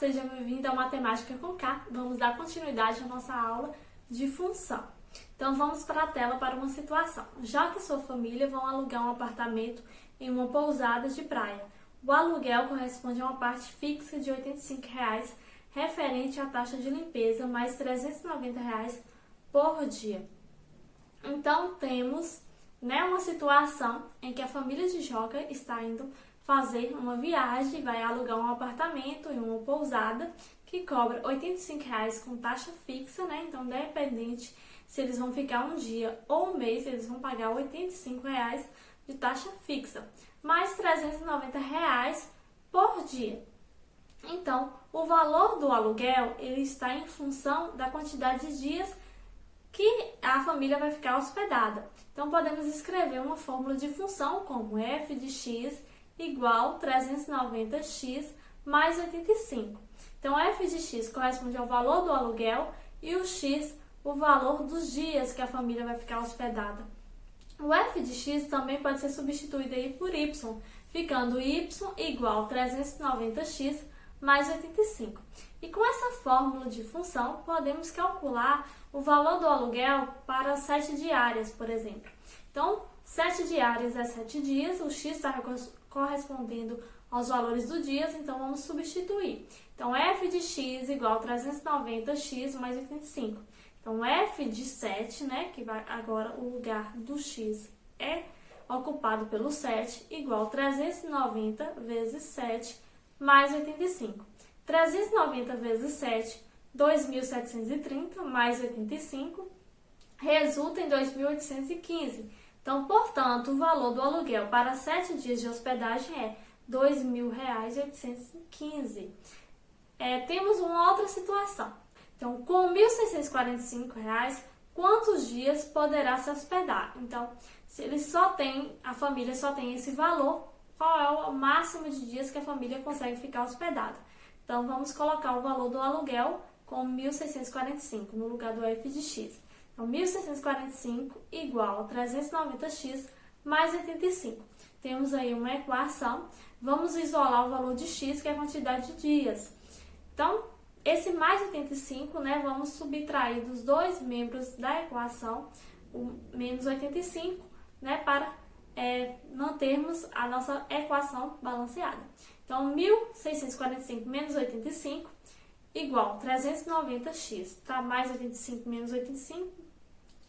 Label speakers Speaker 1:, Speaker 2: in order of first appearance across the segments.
Speaker 1: seja bem-vindo ao Matemática com K. Vamos dar continuidade à nossa aula de função. Então vamos para a tela para uma situação. Já que sua família vão alugar um apartamento em uma pousada de praia. O aluguel corresponde a uma parte fixa de R$ 85 referente à taxa de limpeza mais R$ 390 por dia. Então temos uma situação em que a família de Joca está indo fazer uma viagem, vai alugar um apartamento em uma pousada que cobra R$ 85 com taxa fixa, Então, independente se eles vão ficar um dia ou um mês, eles vão pagar R$ 85 de taxa fixa, mais R$ 390 por dia. Então, o valor do aluguel ele está em função da quantidade de dias que a família vai ficar hospedada. Então, podemos escrever uma fórmula de função como f de x igual 390x mais 85. Então, f de x corresponde ao valor do aluguel e o x, o valor dos dias que a família vai ficar hospedada. O f de x também pode ser substituído aí por y, ficando y igual 390x mais 85. E com essa fórmula de função, podemos calcular o valor do aluguel para 7 diárias, por exemplo. Então, 7 diárias é 7 dias, o x está correspondendo aos valores dos dias, então vamos substituir. Então, f de x igual 390x mais 85. Então, f de 7, que vai agora o lugar do x é ocupado pelo 7, igual 390 vezes 7 mais 85. 390 vezes 7, 2.730 mais 85, resulta em 2.815. Então, portanto, o valor do aluguel para 7 dias de hospedagem é R$ 2.815. Temos uma outra situação. Então, com R$ 1.645, quantos dias poderá se hospedar? Então, se a família só tem esse valor, qual é o máximo de dias que a família consegue ficar hospedada? Então, vamos colocar o valor do aluguel com 1.645 no lugar do f de x. Então, 1.645 igual a 390x mais 85. Temos aí uma equação. Vamos isolar o valor de x, que é a quantidade de dias. Então, esse mais 85, vamos subtrair dos dois membros da equação, o menos 85, para mantermos a nossa equação balanceada. Então, 1.645 menos 85 igual 390x, mais 85 menos 85,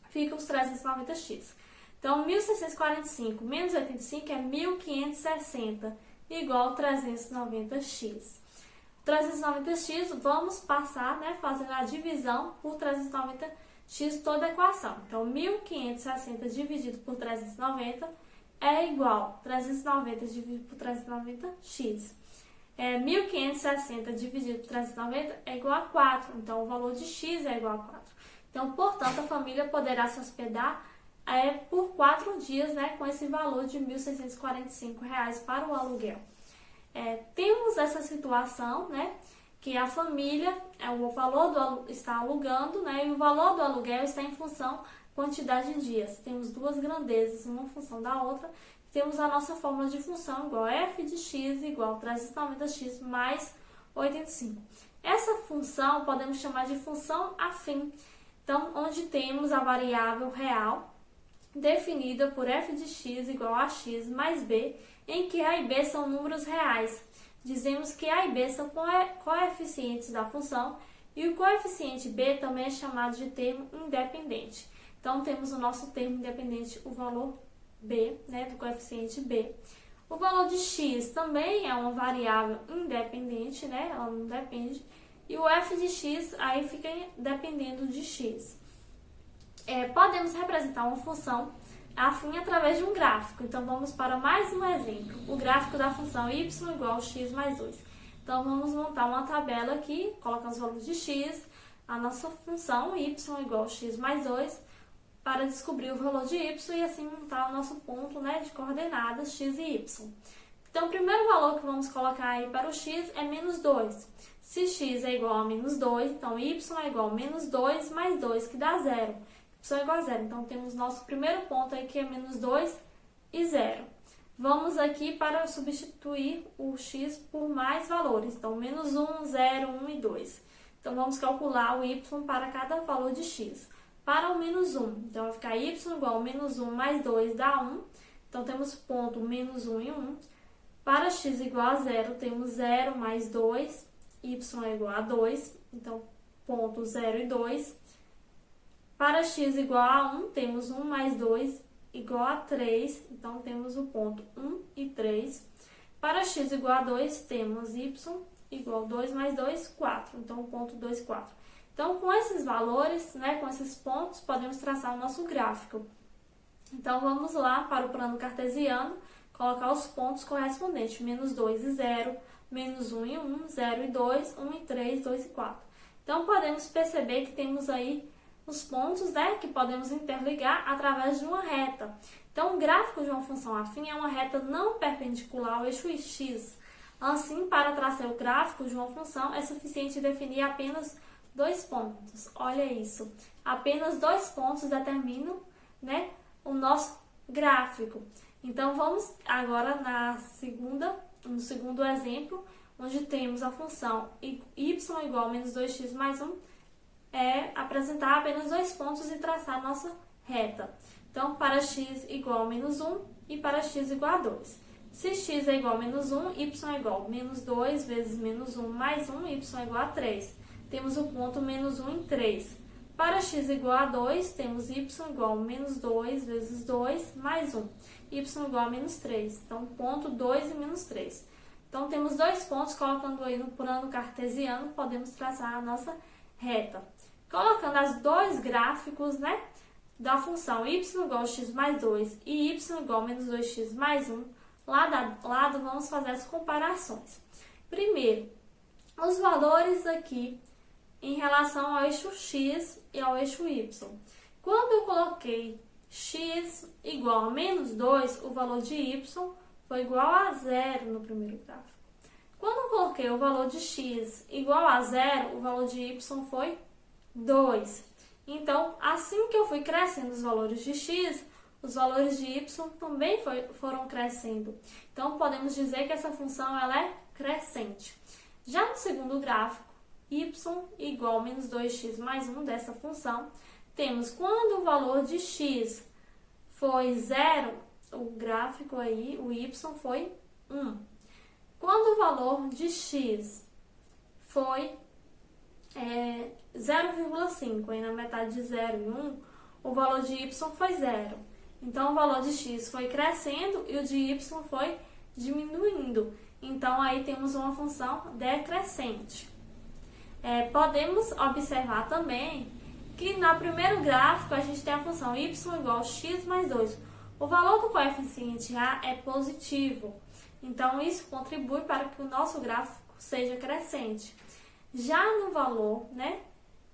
Speaker 1: fica os 390x. Então, 1.645 menos 85 é 1.560, igual 390x. 390x, vamos passar, fazendo a divisão por 390x toda a equação. Então, 1.560 dividido por 390 é igual 390 dividido por 390x. 1.560 dividido por 390 é igual a 4, então o valor de x é igual a 4. Então, portanto, a família poderá se hospedar por 4 dias, com esse valor de R$ 1.645 para o aluguel. Temos essa situação, que a família, o valor está alugando, e o valor do aluguel está em função da quantidade de dias. Temos duas grandezas, uma função da outra. Temos a nossa fórmula de função igual a f de x igual a 390x mais 85. Essa função podemos chamar de função afim. Então, onde temos a variável real definida por f de x igual a x mais b, em que a e b são números reais. Dizemos que a e b são coeficientes da função e o coeficiente b também é chamado de termo independente. Então, temos o nosso termo independente, o valor b, do coeficiente b. O valor de x também é uma variável independente, ela não depende. E o f de x aí fica dependendo de x. Podemos representar uma função afim através de um gráfico. Então, vamos para mais um exemplo. O gráfico da função y igual a x mais 2. Então, vamos montar uma tabela aqui, colocando os valores de x, a nossa função y igual a x mais 2, para descobrir o valor de y e assim montar o nosso ponto de coordenadas x e y. Então, o primeiro valor que vamos colocar aí para o x é menos 2. Se x é igual a menos 2, então y é igual a menos 2 mais 2, que dá 0. Y é igual a 0. Então, temos nosso primeiro ponto aí que é menos 2 e 0. vamos aqui para substituir o x por mais valores. Então, menos 1, 0, 1 e 2. Então, vamos calcular o y para cada valor de x. Para o menos 1, então vai ficar y igual a menos 1 mais 2 dá 1. Então, temos ponto menos 1 e 1. Para x igual a 0, temos 0 mais 2, y é igual a 2. Então, ponto 0 e 2. Para x igual a 1, temos 1 mais 2 igual a 3. Então, temos o ponto 1 e 3. Para x igual a 2, temos y igual a 2 mais 2, 4. Então, o ponto 2, 4. Então, com esses valores, né, com esses pontos, podemos traçar o nosso gráfico. Então, vamos lá para o plano cartesiano, colocar os pontos correspondentes, menos 2 e 0, menos 1 e 1, 0 e 2, 1 e 3, 2 e 4. Então, podemos perceber que temos aí os pontos, né, que podemos interligar através de uma reta. Então, o gráfico de uma função afim é uma reta não perpendicular ao eixo x. Assim, para traçar o gráfico de uma função, é suficiente definir apenas 2 pontos. Olha isso. Apenas 2 pontos determinam, né, o nosso gráfico. Então, vamos agora no segundo exemplo, onde temos a função y igual a menos 2x mais 1, apresentar apenas 2 pontos e traçar a nossa reta. Então, para x igual a menos 1 e para x igual a 2. Se x é igual a menos 1, y é igual a menos 2 vezes menos 1 mais 1, y é igual a 3. Temos o ponto menos 1 em 3. Para x igual a 2, temos y igual a menos 2 vezes 2 mais 1. Y igual a menos 3. Então, ponto 2 e menos 3. Então, temos 2 pontos, colocando aí no plano cartesiano, podemos traçar a nossa reta. Colocando os 2 gráficos, né, da função y igual a x mais 2 e y igual a menos 2x mais 1, lado a lado, vamos fazer as comparações. Primeiro, os valores aqui em relação ao eixo x e ao eixo y. Quando eu coloquei x igual a menos 2, o valor de y foi igual a 0 no primeiro gráfico. Quando eu coloquei o valor de x igual a 0, o valor de y foi 2. Então, assim que eu fui crescendo os valores de x, os valores de y também foram crescendo. Então, podemos dizer que essa função ela é crescente. Já no segundo gráfico, y igual a menos 2x mais 1 dessa função, temos quando o valor de x foi 0, o gráfico aí, o y foi 1. Quando o valor de x foi 0,5, aí na metade de 0 e 1, o valor de y foi 0. Então, o valor de x foi crescendo e o de y foi diminuindo. Então, aí temos uma função decrescente. Podemos observar também que no primeiro gráfico a gente tem a função y igual a x mais 2. O valor do coeficiente a é positivo. Então, isso contribui para que o nosso gráfico seja crescente. Já no valor, né,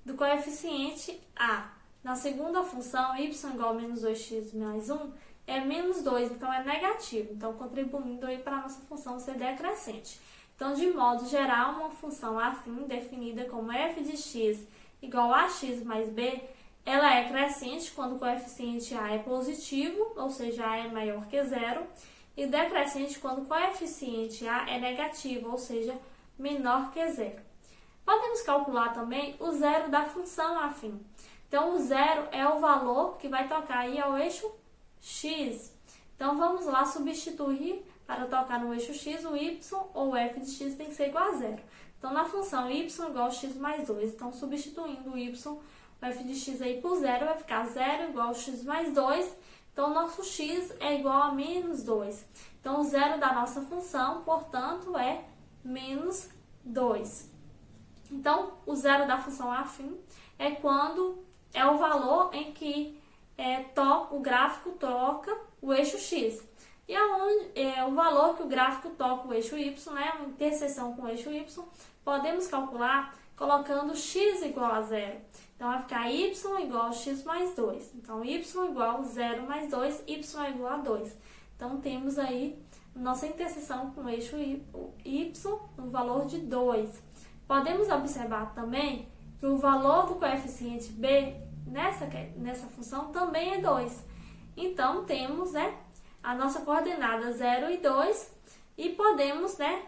Speaker 1: do coeficiente a, na segunda função, y igual a menos 2x mais 1, é menos 2, então é negativo. Então, contribuindo aí para a nossa função ser decrescente. Então, de modo geral, uma função afim, definida como f de x igual a x mais b, ela é crescente quando o coeficiente a é positivo, ou seja, a é maior que 0, e decrescente quando o coeficiente a é negativo, ou seja, menor que 0. Podemos calcular também o zero da função afim. Então, o zero é o valor que vai tocar aí ao eixo x. Então, vamos lá substituir para tocar no eixo x, o y ou f de x tem que ser igual a 0. Então, na função y igual a x mais 2, então, substituindo o y, o f de x aí por 0, vai ficar 0 igual a x mais 2. Então, nosso x é igual a menos 2. Então, o zero da nossa função, portanto, é menos 2. Então, o zero da função afim é quando é o valor em que o gráfico toca o eixo x. E o valor que o gráfico toca o eixo y, né, uma interseção com o eixo y, podemos calcular colocando x igual a 0. Então, vai ficar y igual a x mais 2. Então, y igual a 0 mais 2, y é igual a 2. Então, temos aí nossa interseção com o eixo y no valor de 2. Podemos observar também que o valor do coeficiente b nessa função também é 2. Então, temos a nossa coordenada 0 e 2 e podemos, né,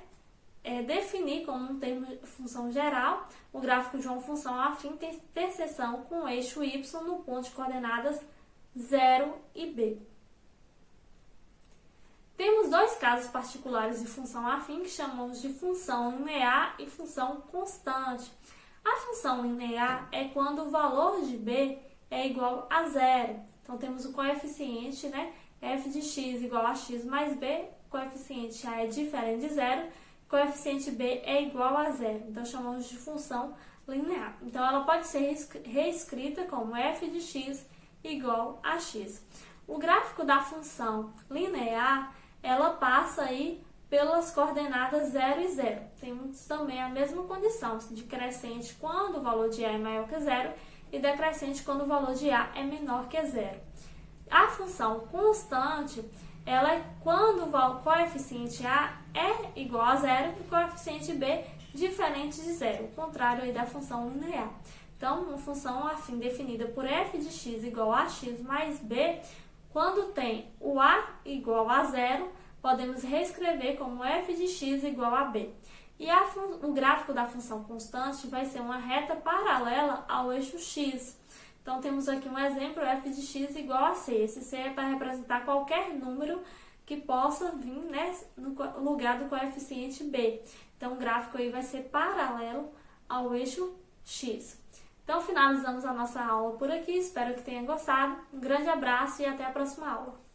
Speaker 1: definir como um termo de função geral o gráfico de uma função afim tem interseção com o eixo y no ponto de coordenadas 0 e b. Temos dois casos particulares de função afim que chamamos de função linear e função constante. A função linear é quando o valor de b é igual a zero. Então, temos o coeficiente, né, f de x igual a x mais b, coeficiente a é diferente de zero, coeficiente b é igual a zero. Então, chamamos de função linear. Então, ela pode ser reescrita como f de x igual a x. O gráfico da função linear, ela passa aí pelas coordenadas 0 e 0. Temos também a mesma condição de crescente quando o valor de a é maior que zero e decrescente quando o valor de a é menor que zero. A função constante, ela é quando o coeficiente a é igual a zero e o coeficiente b diferente de zero, o contrário aí da função linear. Então, uma função afim definida por f de x igual a x mais b, quando tem o a igual a zero, podemos reescrever como f de x igual a b. E o gráfico da função constante vai ser uma reta paralela ao eixo x. Então, temos aqui um exemplo, f de x igual a c. Esse c é para representar qualquer número que possa vir, né, no lugar do coeficiente b. Então, o gráfico aí vai ser paralelo ao eixo x. Então, finalizamos a nossa aula por aqui. Espero que tenha gostado. Um grande abraço e até a próxima aula.